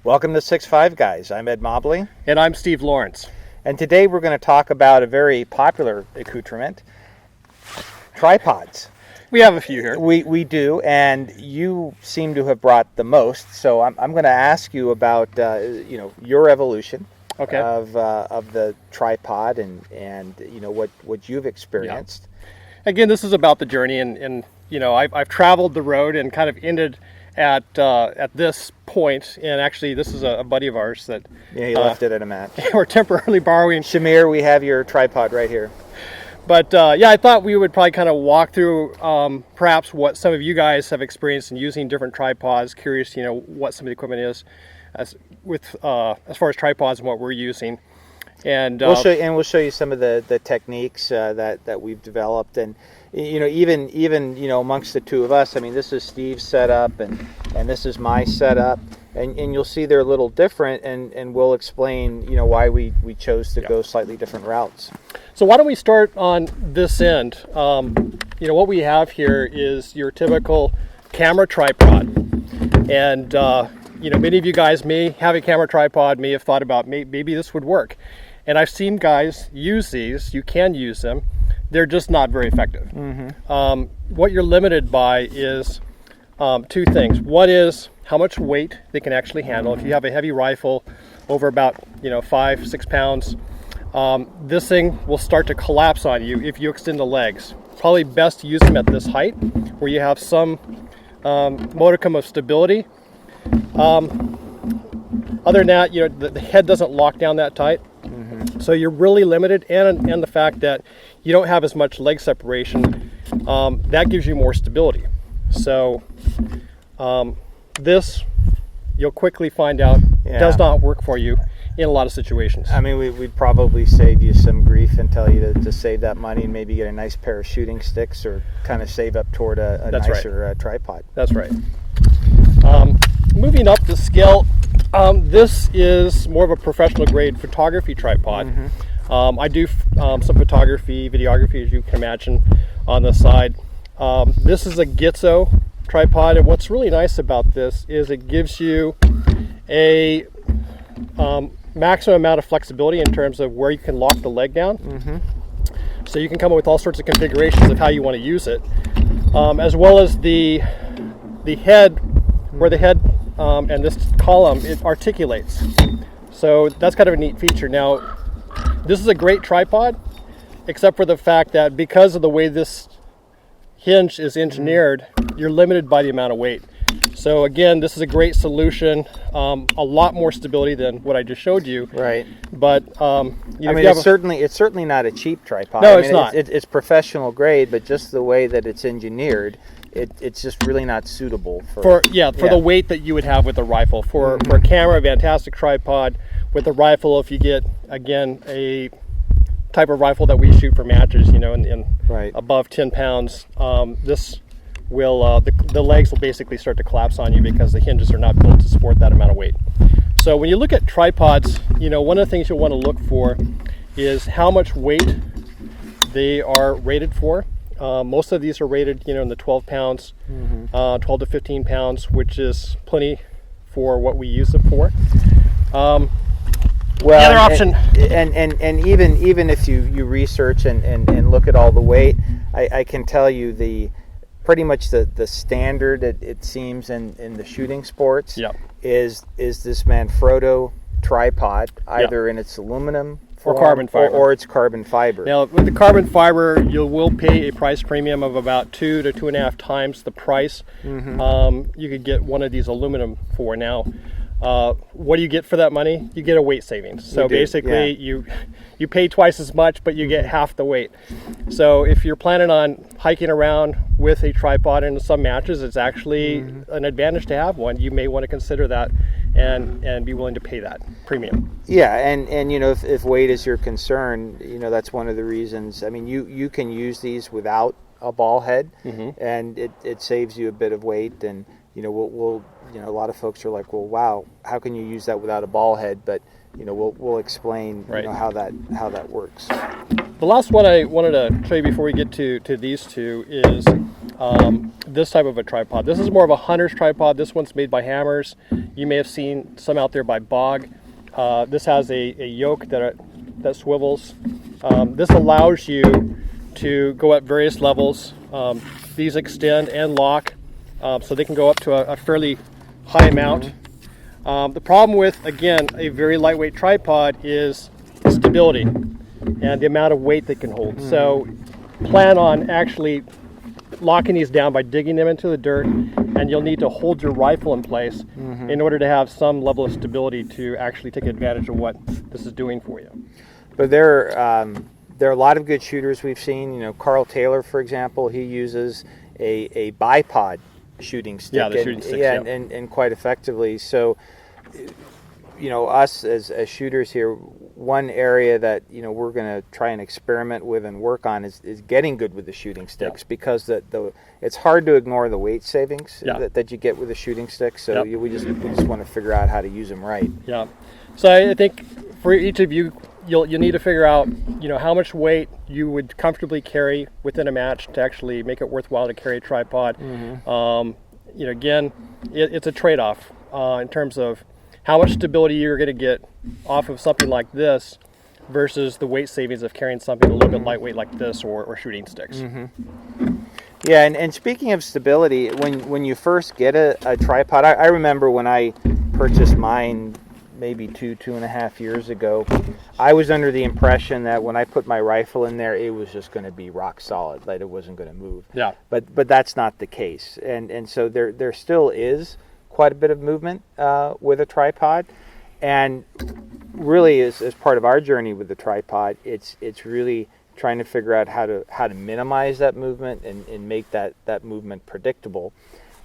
Welcome to 6'5 Guys. I'm Ed Mobley. And I'm Steve Lawrence. And today we're going to talk about a very popular accoutrement, tripods. We have a few here. We do, and you seem to have brought the most. So I'm going to ask you about your evolution of the tripod and what you've experienced. Yeah. Again, this is about the journey, and I've traveled the road and kind of ended at this point, and actually this is a buddy of ours that he left it at a match. We're temporarily borrowing. Shamir, we have your tripod right here. But I thought we would probably kind of walk through perhaps what some of you guys have experienced in using different tripods. Curious, what some of the equipment is as far as tripods and what we're using. And we'll show you some of the techniques that we've developed, and even amongst the two of us. I mean, this is Steve's setup, and this is my setup, and you'll see they're a little different, and we'll explain why we chose to go slightly different routes. So why don't we start on this end? What we have here is your typical camera tripod, and many of you guys may have a camera tripod, may have thought about maybe this would work. And I've seen guys use these. You can use them. They're just not very effective. Mm-hmm. What you're limited by is two things. One is how much weight they can actually handle. If you have a heavy rifle over about 5-6 pounds, this thing will start to collapse on you if you extend the legs. Probably best to use them at this height where you have some modicum of stability. Other than that, the head doesn't lock down that tight. Mm-hmm. So you're really limited, and the fact that you don't have as much leg separation, that gives you more stability. So this, you'll quickly find out, does not work for you in a lot of situations. I mean, we'd probably save you some grief and tell you to save that money and maybe get a nice pair of shooting sticks, or kind of save up toward a nicer tripod. That's right. Moving up the scale, this is more of a professional grade photography tripod. Mm-hmm. I do some photography, videography, as you can imagine, on the side. This is a Gitzo tripod, and what's really nice about this is it gives you a maximum amount of flexibility in terms of where you can lock the leg down. Mm-hmm. So you can come up with all sorts of configurations of how you want to use it, as well as the head, where the head and this column, it articulates. So that's kind of a neat feature. Now, this is a great tripod, except for the fact that because of the way this hinge is engineered, you're limited by the amount of weight. So again, this is a great solution, a lot more stability than what I just showed you. Right. But it's certainly not a cheap tripod. No, it's not. It's professional grade, but just the way that it's engineered, it's just really not suitable for the weight that you would have with a rifle. For a camera, a fantastic tripod. With a rifle, if you get, again, a type of rifle that we shoot for matches, in above 10 pounds, this will the legs will basically start to collapse on you because the hinges are not built to support that amount of weight. So when you look at tripods, one of the things you'll want to look for is how much weight they are rated for. Most of these are rated, in the 12 pounds, 12 to 15 pounds, which is plenty for what we use them for. The other option, and even if you research and look at all the weight, I can tell you pretty much the standard it seems in the shooting sports is this Manfrotto tripod, either in its aluminum or carbon fiber, or it's carbon fiber. Now, with the carbon fiber, you will pay a price premium of about 2 to 2.5 times the price. Mm-hmm. You could get one of these aluminum for now. What do you get for that money? You get a weight savings. So basically, you pay twice as much, but you get half the weight. So if you're planning on hiking around with a tripod in some matches, it's actually an advantage to have one. You may want to consider that and be willing to pay that premium. Yeah, and if weight is your concern, that's one of the reasons. I mean, you can use these without a ball head, and it saves you a bit of weight. And we'll a lot of folks are like, well, wow, how can you use that without a ball head? But we'll explain how that works. The last one I wanted to show you before we get to these two is this type of a tripod. This is more of a hunter's tripod. This one's made by Hammers. You may have seen some out there by Bog. This has a yoke that swivels. This allows you to go at various levels. These extend and lock, so they can go up to a fairly high amount. The problem with, again, a very lightweight tripod is stability and the amount of weight they can hold. So plan on actually locking these down by digging them into the dirt, and you'll need to hold your rifle in place in order to have some level of stability to actually take advantage of what this is doing for you. But there are a lot of good shooters we've seen. You know, Carl Taylor, for example, he uses a bipod shooting stick. Yeah, the shooting sticks. Yeah, and quite effectively. So, you know, us as shooters here, one area that, you know, we're going to try and experiment with and work on is getting good with the shooting sticks, because it's hard to ignore the weight savings that you get with the shooting stick. So we just want to figure out how to use them right. Yeah. So I think for each of you, you'll need to figure out, you know, how much weight you would comfortably carry within a match to actually make it worthwhile to carry a tripod. You know, again, it's a trade-off in terms of how much stability you're going to get off of something like this versus the weight savings of carrying something a little bit lightweight like this or shooting sticks. Yeah, and speaking of stability, when you first get a tripod, I remember when I purchased mine maybe 2.5 years ago, I was under the impression that when I put my rifle in there, it was just going to be rock solid, like it wasn't going to move. Yeah. But that's not the case, and so there still is quite a bit of movement with a tripod, and really as part of our journey with the tripod, it's really trying to figure out how to minimize that movement and make that movement predictable,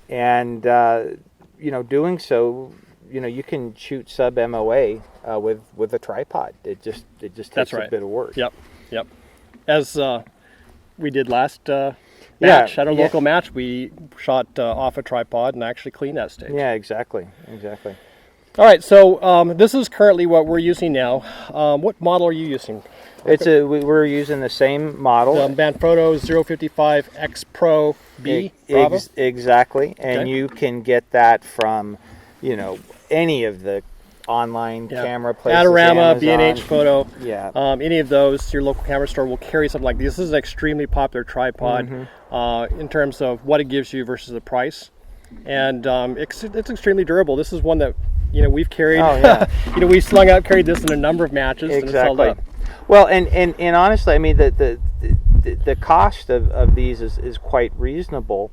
and you know, doing so, you know, you can shoot sub MOA with a tripod. It just takes a bit of work. Yep. As we did last match at a local match, we shot off a tripod and actually cleaned that stage. Yeah, exactly. All right, so this is currently what we're using now. What model are you using? We're using the same model. The Manfrotto 055 X Pro B. Exactly, and you can get that from, you know, any of the online camera places. Adorama, Amazon. B&H Photo. Yeah. Any of those, your local camera store will carry something like this. This is an extremely popular tripod in terms of what it gives you versus the price, and it's extremely durable. This is one that, you know, we've carried. Oh, yeah. You know, we slung out, carried this in a number of matches. Exactly. And it's held up. Well, and honestly, I mean, the cost of these is quite reasonable.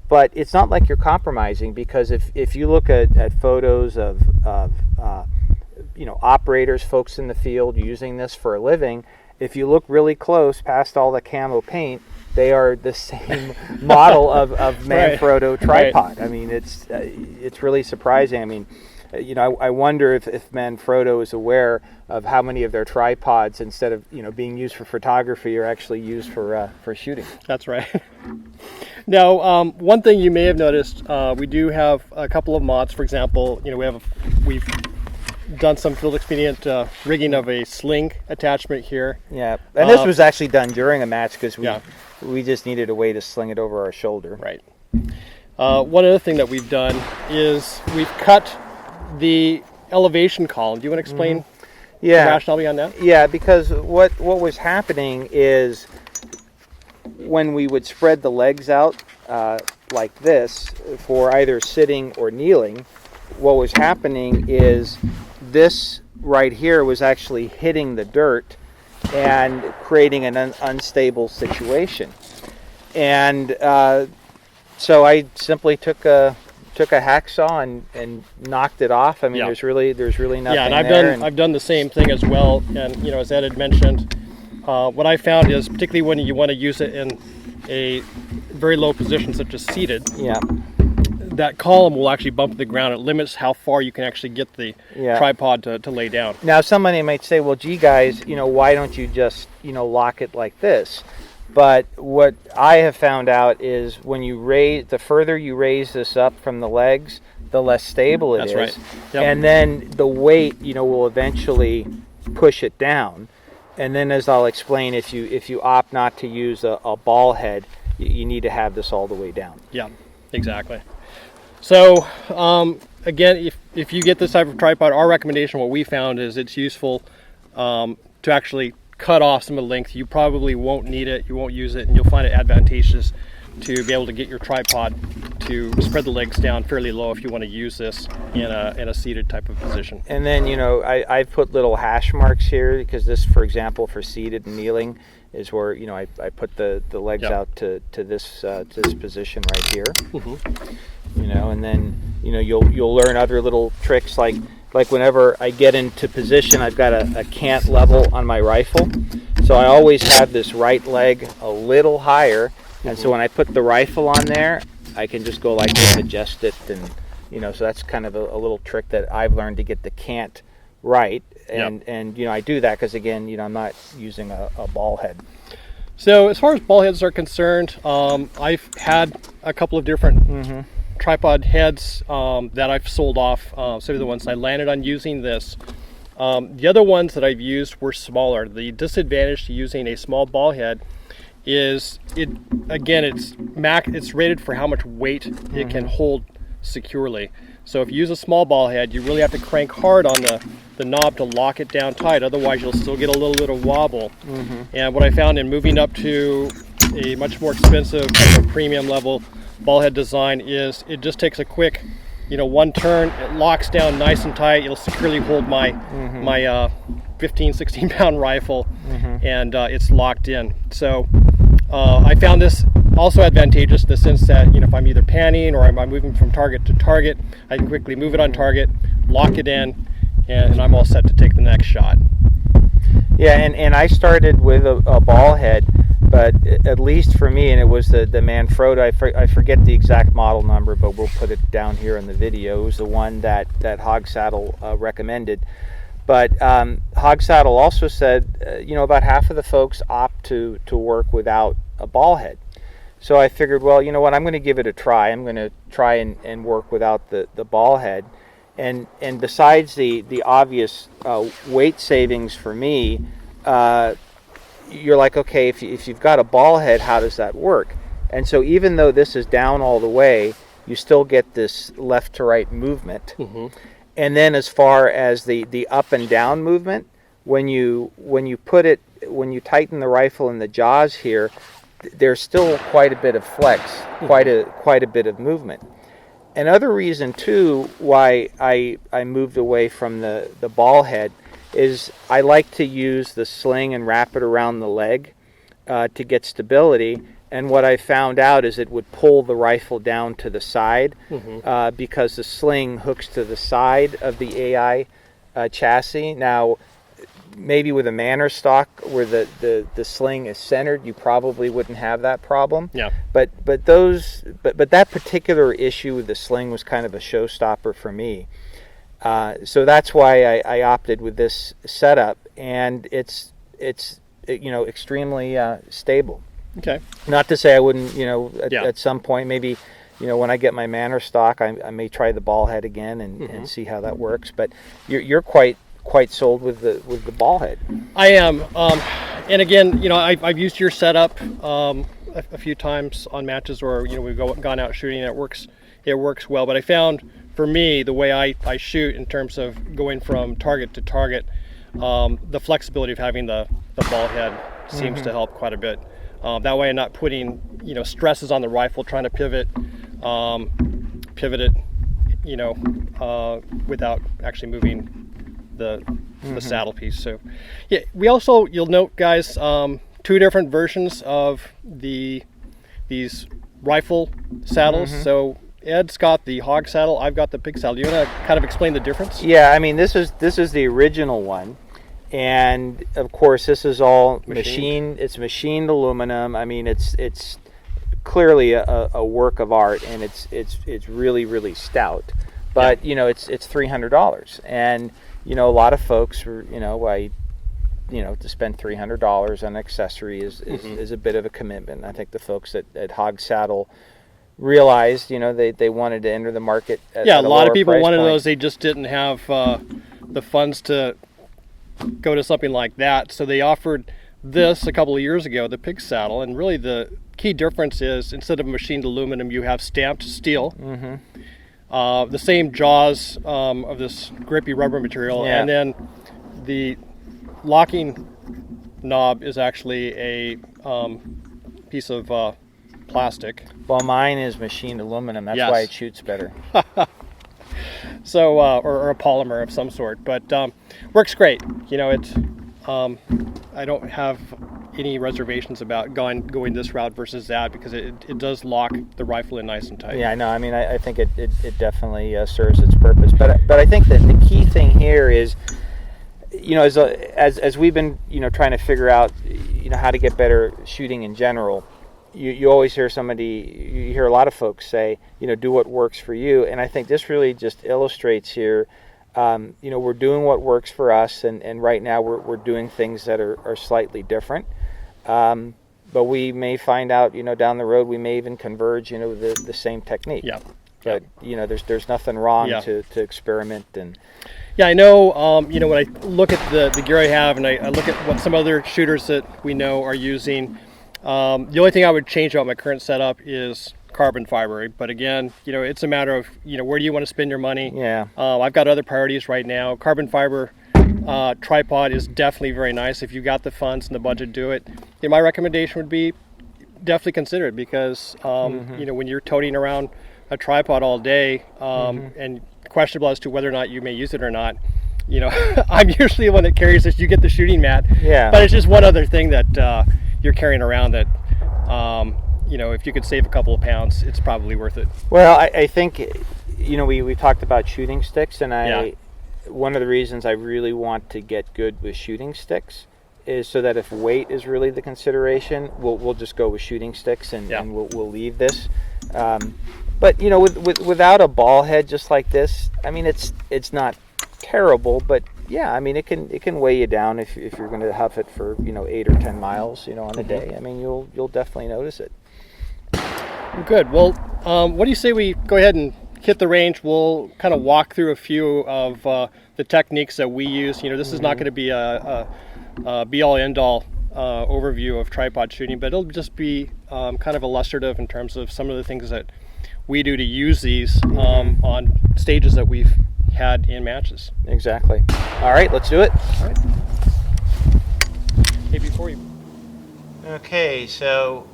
But it's not like you're compromising, because if you look at photos of you know, operators, folks in the field using this for a living, if you look really close past all the camo paint, they are the same model of Manfrotto Tripod. I mean, it's really surprising. I mean, you know, I wonder if Manfrotto is aware of how many of their tripods, instead of, you know, being used for photography, are actually used for shooting. That's right. Now, one thing you may have noticed, we do have a couple of mods. For example, you know, we've done some field expedient rigging of a sling attachment here. Yeah, and this was actually done during a match because we just needed a way to sling it over our shoulder. Right. One other thing that we've done is we've cut the elevation column. Do you want to explain the rationale behind that? Yeah, because what was happening is when we would spread the legs out like this for either sitting or kneeling, what was happening is this right here was actually hitting the dirt and creating an unstable situation. And so I simply took a hacksaw and knocked it off. I mean, there's really nothing. Yeah, and I've done the same thing as well. And, you know, as Ed had mentioned, what I found is, particularly when you want to use it in a very low position, such as seated, that column will actually bump the ground. It limits how far you can actually get the tripod to lay down. Now, somebody might say, well, gee, guys, you know, why don't you just, you know, lock it like this? But what I have found out is when you the further you raise this up from the legs, the less stable it is. That's right. Yep. And then the weight, you know, will eventually push it down. And then, as I'll explain, if you opt not to use a ball head, you need to have this all the way down. Yeah, exactly. So again, if you get this type of tripod, our recommendation, what we found is it's useful to actually cut off some of the length. You probably won't need it, you won't use it, and you'll find it advantageous to be able to get your tripod to spread the legs down fairly low if you want to use this in a seated type of position. And then, I've put little hash marks here because this, for example, for seated and kneeling is where, I put the legs out to this position right here. And then, you'll learn other little tricks like whenever I get into position, I've got a cant level on my rifle. So I always have this right leg a little higher. And so when I put the rifle on there, I can just go like this, adjust it, and so that's kind of a little trick that I've learned to get the cant right. And I do that because again, I'm not using a ball head. So as far as ball heads are concerned, I've had a couple of different tripod heads that I've sold off. Some of the ones I landed on using this. The other ones that I've used were smaller. The disadvantage to using a small ball head is it's rated for how much weight it can hold securely. So if you use a small ball head, you really have to crank hard on the knob to lock it down tight. Otherwise, you'll still get a little bit of wobble. And what I found in moving up to a much more expensive kind of premium level ball head design is it just takes a quick, one turn, it locks down nice and tight. It'll securely hold my 15, 16 pound rifle, and it's locked in. So I found this also advantageous in the sense that if I'm either panning or I'm moving from target to target, I can quickly move it on target, lock it in, and I'm all set to take the next shot. Yeah, and I started with a ball head, but at least for me, and it was the Manfrotto, I forget the exact model number, but we'll put it down here in the video. It was the one that Hog Saddle recommended. But Hog Saddle also said, about half of the folks opt to work without a ball head. So I figured, well, you know what, I'm going to give it a try. I'm going to try and work without the ball head. And besides the obvious weight savings for me, you're like, okay, if you've got a ball head, how does that work? And so even though this is down all the way, you still get this left to right movement. And then as far as the up and down movement, when you tighten the rifle in the jaws here, there's still quite a bit of flex, quite a bit of movement. Another reason too why I moved away from the ball head is I like to use the sling and wrap it around the leg to get stability. And what I found out is it would pull the rifle down to the side because the sling hooks to the side of the AI chassis. Now, maybe with a Manor stock where the sling is centered, you probably wouldn't have that problem. Yeah. But that particular issue with the sling was kind of a showstopper for me. So that's why I opted with this setup, and it's extremely stable. Okay. Not to say I wouldn't, at some point, maybe, when I get my Manor stock, I may try the ball head again and see how that works. But you're quite sold with the ball head. I am, and again, I've used your setup a few times on matches where we've gone out shooting. And it works well. But I found for me the way I shoot in terms of going from target to target, the flexibility of having the ball head seems to help quite a bit. That way I'm not putting, stresses on the rifle trying to pivot it, without actually moving the saddle piece. So, yeah, we also, you'll note, guys, two different versions of these rifle saddles. So Ed's got the Hog Saddle, I've got the Pig Saddle. Do you want to kind of explain the difference? Yeah, I mean, this is the original one. And of course, this is all machined. It's machined aluminum. I mean, it's clearly a work of art, and it's really, really stout. But it's $300, and a lot of folks, to spend $300 on an accessory is a bit of a commitment. I think the folks at Hog Saddle realized, they wanted to enter the market. At a lot of people wanted point. Those. They just didn't have the funds to go to something like that, so they offered this a couple of years ago, the Pig Saddle, and really the key difference is instead of machined aluminum, you have stamped steel. The same jaws of this grippy rubber material, and then the locking knob is actually a piece of plastic. Well, mine is machined aluminum. That's why it shoots better. So, or a polymer of some sort, but works great. You know, I don't have any reservations about going this route versus that, because it does lock the rifle in nice and tight. Yeah, I know. I mean, I think it definitely serves its purpose. But I think that the key thing here is, you know, as we've been, you know, trying to figure out, you know, how to get better shooting in general, you always hear you hear a lot of folks say, you know, do what works for you. And I think this really just illustrates here, you know, we're doing what works for us, and right now we're doing things that are slightly different. But we may find out, you know, down the road, we may even converge, you know, the same technique. Yeah. But, you know, there's nothing wrong to experiment. And yeah, I know, you know, when I look at the gear I have, and I look at what some other shooters that we know are using, the only thing I would change about my current setup is carbon fiber. But again, you know, it's a matter of, you know, where do you want to spend your money? Yeah. I've got other priorities right now. Carbon fiber tripod is definitely very nice. If you got the funds and the budget, do it. And my recommendation would be definitely consider it, because you know, when you're toting around a tripod all day, and questionable as to whether or not you may use it or not, you know, I'm usually the one that carries this. You get the shooting mat, but it's just one other thing that you're carrying around that, you know, if you could save a couple of pounds, it's probably worth it. Well, I think, you know, we talked about shooting sticks, and one of the reasons I really want to get good with shooting sticks is so that if weight is really the consideration, we'll just go with shooting sticks, and we'll leave this. But you know, without a ball head just like this, I mean, it's not terrible, but yeah, I mean, it can weigh you down if you're going to huff it for, you know, 8 or 10 miles, you know, on a day. I mean, you'll definitely notice it. Good. Well, what do you say we go ahead and hit the range? We'll kind of walk through a few of the techniques that we use. You know, this is not going to be a be-all, end-all overview of tripod shooting, but it'll just be kind of illustrative in terms of some of the things that we do to use these on stages that we've had in matches. Exactly. All right, let's do it. All right. Hey, before you... Okay, so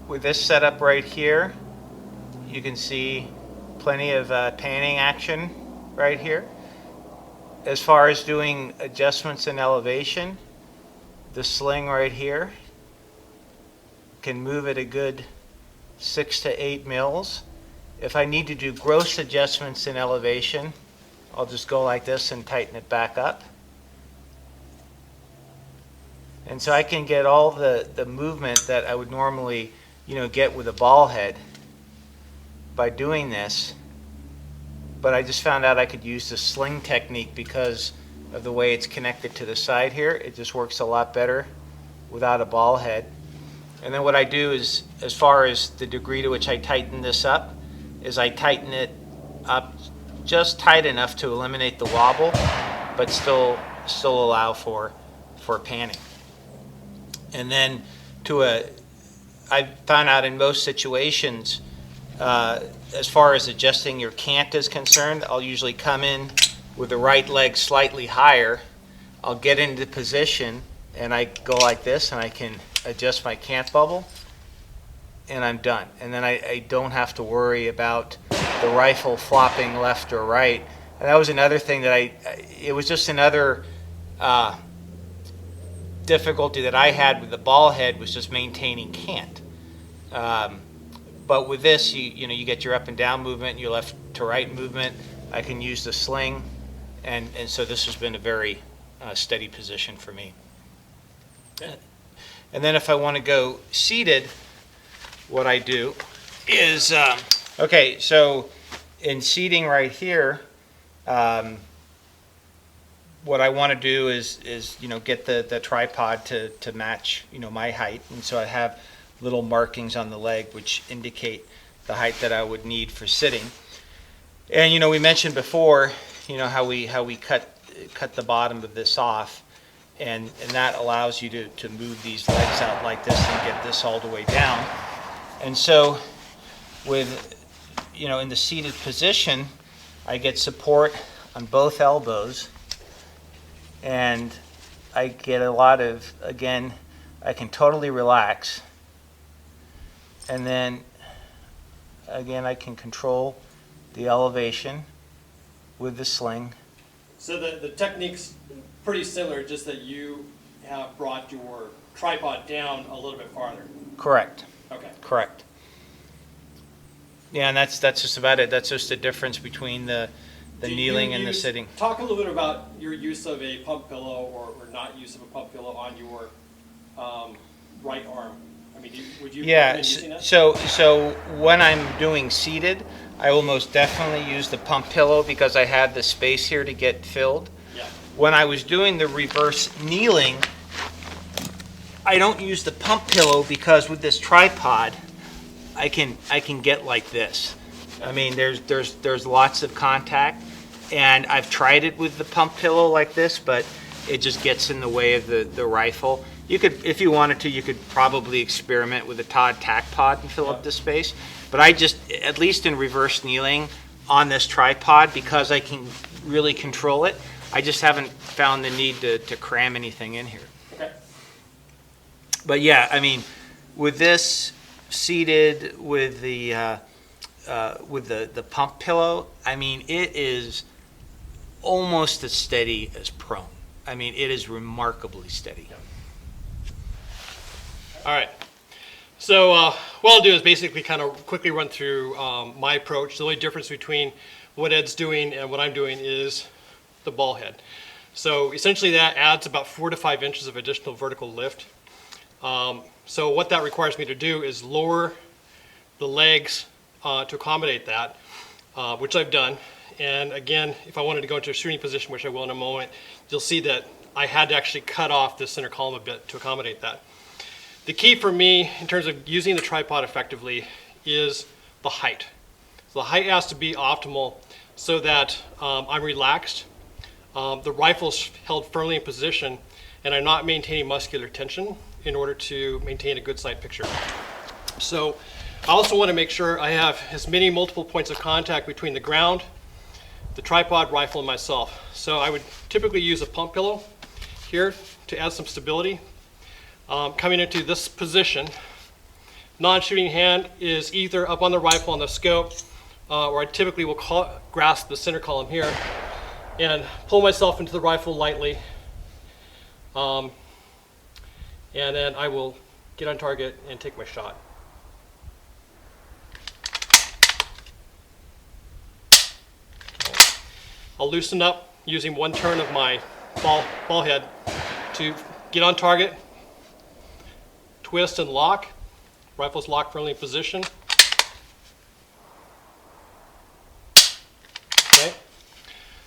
with this setup right here, you can see plenty of panning action right here. As far as doing adjustments in elevation, the sling right here can move at a good 6 to 8 mils. If I need to do gross adjustments in elevation, I'll just go like this and tighten it back up. And so I can get all the movement that I would normally, you know, get with a ball head by doing this. But I just found out I could use the sling technique because of the way it's connected to the side here. It just works a lot better without a ball head. And then what I do is, as far as the degree to which I tighten this up, is I tighten it up just tight enough to eliminate the wobble, but still allow for panning. And then I found out in most situations, as far as adjusting your cant is concerned, I'll usually come in with the right leg slightly higher. I'll get into position and I go like this, and I can adjust my cant bubble, and I'm done. And then I don't have to worry about the rifle flopping left or right. And that was another thing that it was just another difficulty that I had with the ball head, was just maintaining cant. But with this, you get your up and down movement, your left to right movement. I can use the sling, and so this has been a very steady position for me. And then if I want to go seated, what I do is, okay, so in seating right here, what I want to do is get the tripod to match my height, and so I have little markings on the leg which indicate the height that I would need for sitting. And we mentioned before how we cut the bottom of this off, and that allows you to move these legs out like this and get this all the way down. And so with, in the seated position, I get support on both elbows, and I get a lot of, again, I can totally relax. And then, again, I can control the elevation with the sling. So the technique's pretty similar, just that you have brought your tripod down a little bit farther. Correct. Okay. Correct. Yeah, and that's just about it. That's just the difference between the kneeling and the sitting. Talk a little bit about your use of a pump pillow or not use of a pump pillow on your right arm. I mean, would you recommend using that? So when I'm doing seated, I will most definitely use the pump pillow because I have the space here to get filled. Yeah. When I was doing the reverse kneeling, I don't use the pump pillow because with this tripod, I can get like this. I mean, there's lots of contact, and I've tried it with the pump pillow like this, but it just gets in the way of the rifle. You could, if you wanted to, you could probably experiment with a Todd tack pod and fill up the space. But I just, at least in reverse kneeling on this tripod, because I can really control it, I just haven't found the need to cram anything in here. Okay. But yeah, I mean, with this seated with the pump pillow, I mean, it is almost as steady as prone. I mean, it is remarkably steady. Yeah. All right. So what I'll do is basically kind of quickly run through my approach. The only difference between what Ed's doing and what I'm doing is the ball head. So essentially that adds about 4 to 5 inches of additional vertical lift. So what that requires me to do is lower the legs to accommodate that, which I've done. And again, if I wanted to go into a shooting position, which I will in a moment, you'll see that I had to actually cut off the center column a bit to accommodate that. The key for me in terms of using the tripod effectively is the height. So the height has to be optimal so that I'm relaxed, the rifle's held firmly in position, and I'm not maintaining muscular tension in order to maintain a good sight picture. So I also want to make sure I have as many multiple points of contact between the ground, the tripod, rifle, and myself. So I would typically use a pump pillow here to add some stability. Coming into this position, non-shooting hand is either up on the rifle on the scope, or I typically will grasp the center column here and pull myself into the rifle lightly. And then I will get on target and take my shot. I'll loosen up using one turn of my ball head to get on target, twist and lock. Rifle's locked firmly in position. Okay,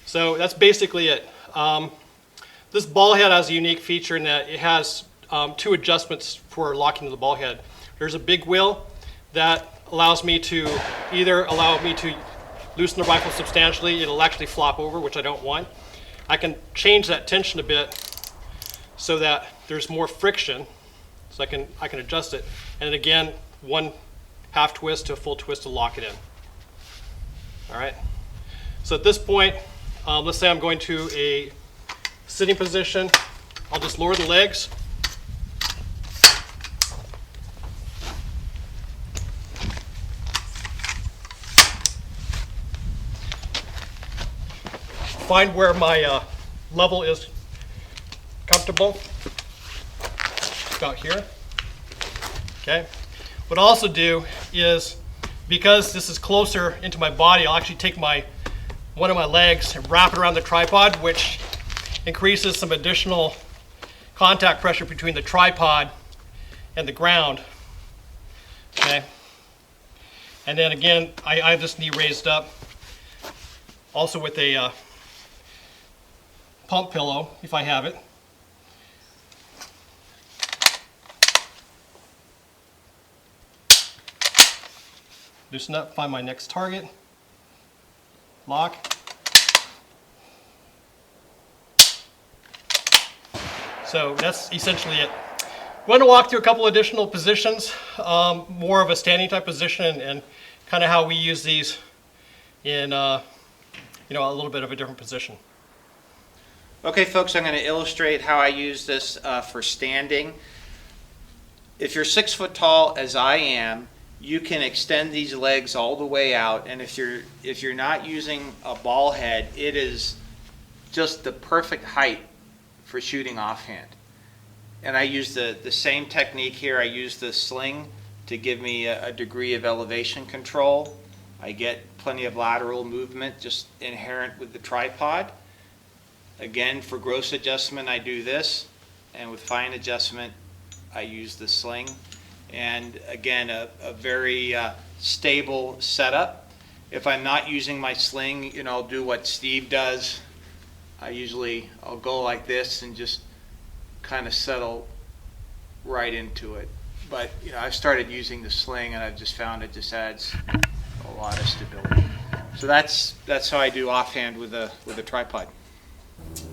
so that's basically it. This ball head has a unique feature in that it has 2 adjustments for locking the ball head. There's a big wheel that allows me to loosen the rifle substantially. It'll actually flop over, which I don't want. I can change that tension a bit so that there's more friction, so I can adjust it. And then again, 1 half twist to a full twist to lock it in. All right. So at this point, let's say I'm going to a sitting position. I'll just lower the legs. Find where my level is comfortable, about here. Okay. What I'll also do is, because this is closer into my body, I'll actually take one of my legs and wrap it around the tripod, which increases some additional contact pressure between the tripod and the ground. Okay. And then again, I have this knee raised up, also with a pump pillow, if I have it. Loosen up, find my next target, lock. So that's essentially it. I'm going to walk through a couple additional positions, more of a standing type position, and kind of how we use these in a little bit of a different position. Okay, folks, I'm going to illustrate how I use this for standing. If you're 6 foot tall, as I am, you can extend these legs all the way out, and if you're not using a ball head, it is just the perfect height for shooting offhand. And I use the same technique here. I use the sling to give me a degree of elevation control. I get plenty of lateral movement just inherent with the tripod. Again, for gross adjustment, I do this, and with fine adjustment, I use the sling. And again, a very stable setup. If I'm not using my sling, I'll do what Steve does. I'll go like this and just kind of settle right into it. But I've started using the sling, and I've just found it just adds a lot of stability. So that's how I do offhand with a tripod.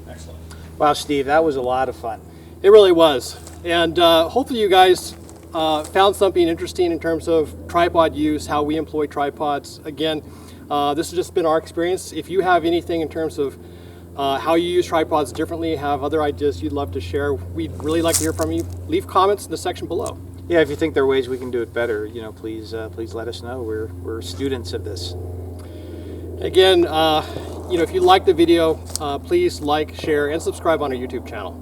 Excellent. Wow, Steve, that was a lot of fun. It really was. And hopefully you guys found something interesting in terms of tripod use, how we employ tripods. Again, this has just been our experience. If you have anything in terms of how you use tripods differently, have other ideas you'd love to share, we'd really like to hear from you. Leave comments in the section below. Yeah, if you think there are ways we can do it better, please let us know. We're students of this. Again, if you like the video, please like, share, and subscribe on our YouTube channel.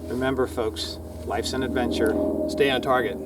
Remember, folks, life's an adventure. Stay on target.